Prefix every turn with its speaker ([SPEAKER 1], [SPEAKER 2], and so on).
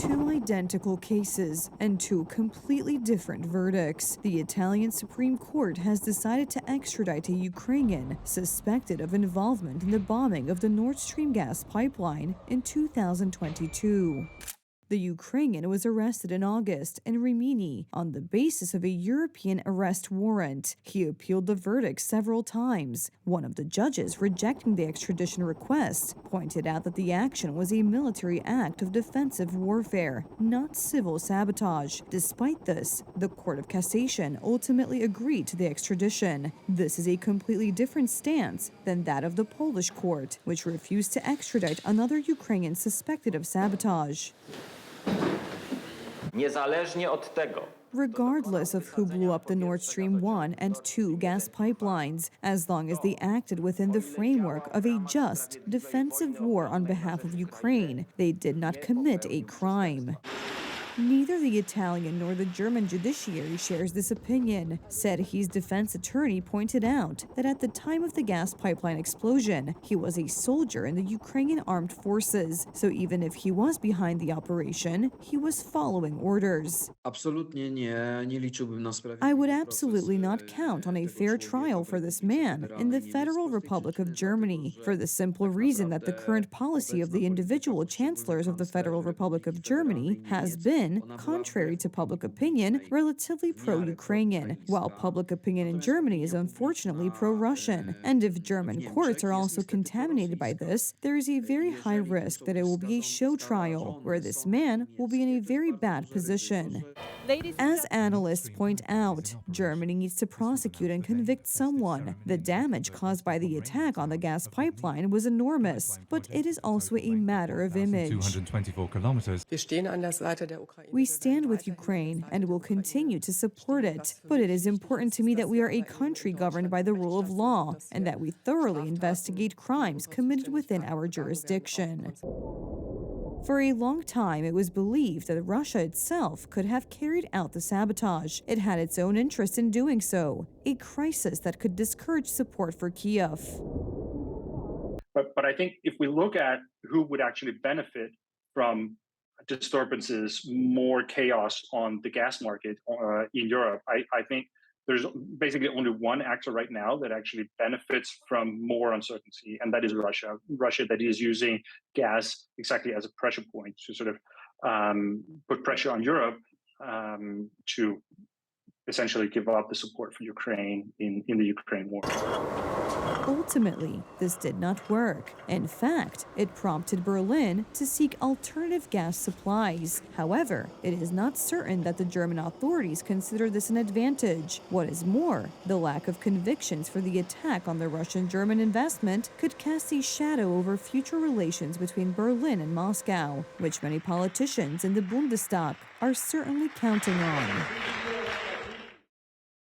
[SPEAKER 1] two identical cases and two completely different verdicts. The Italian Supreme Court has decided to extradite a Ukrainian suspected of involvement in the bombing of the Nord Stream gas pipeline in 2022. The Ukrainian was arrested in August in Rimini on the basis of a European arrest warrant. He appealed the verdict several times. One of the judges rejecting the extradition request pointed out that the action was a military act of defensive warfare, not civil sabotage. Despite this, the Court of Cassation ultimately agreed to the extradition. This is a completely different stance than that of the Polish court, which refused to extradite another Ukrainian suspected of sabotage.
[SPEAKER 2] Niezależnie od tego,
[SPEAKER 1] regardless of who blew up the Nord Stream 1 and 2 gas pipelines, as long as they acted within the framework of a just, defensive war on behalf of Ukraine. They did not commit a crime. Neither the Italian nor the German judiciary shares this opinion. Serhi's defense attorney pointed out that at the time of the gas pipeline explosion, he was a soldier in the Ukrainian armed forces, so even if he was behind the operation, he was following orders. I would absolutely not count on a fair trial for this man in the Federal Republic of Germany, for the simple reason that the current policy of the individual chancellors of the Federal Republic of Germany has been, contrary to public opinion, relatively pro-Ukrainian, while public opinion in Germany is unfortunately pro-Russian. And if German courts are also contaminated by this, there is a very high risk that it will be a show trial, where this man will be in a very bad position. As analysts point out, Germany needs to prosecute and convict someone. The damage caused by the attack on the gas pipeline was enormous, but it is also a matter of image.
[SPEAKER 3] 224 kilometers.
[SPEAKER 1] We stand with Ukraine and will continue to support it, but it is important to me that we are a country governed by the rule of law and that we thoroughly investigate crimes committed within our jurisdiction. For a long time, it was believed that Russia itself could have carried out the sabotage. It had its own interest in doing so, a crisis that could discourage support for Kiev.
[SPEAKER 4] But I think if we look at who would actually benefit from disturbances, more chaos on the gas market in Europe, I think there's basically only one actor right now that actually benefits from more uncertainty, and that is Russia. Russia that is using gas exactly as a pressure point to sort of put pressure on Europe to essentially give up the support for Ukraine in the Ukraine war.
[SPEAKER 1] Ultimately, this did not work. In fact, it prompted Berlin to seek alternative gas supplies. However, it is not certain that the German authorities consider this an advantage. What is more, the lack of convictions for the attack on the Russian-German investment could cast a shadow over future relations between Berlin and Moscow, which many politicians in the Bundestag are certainly counting on.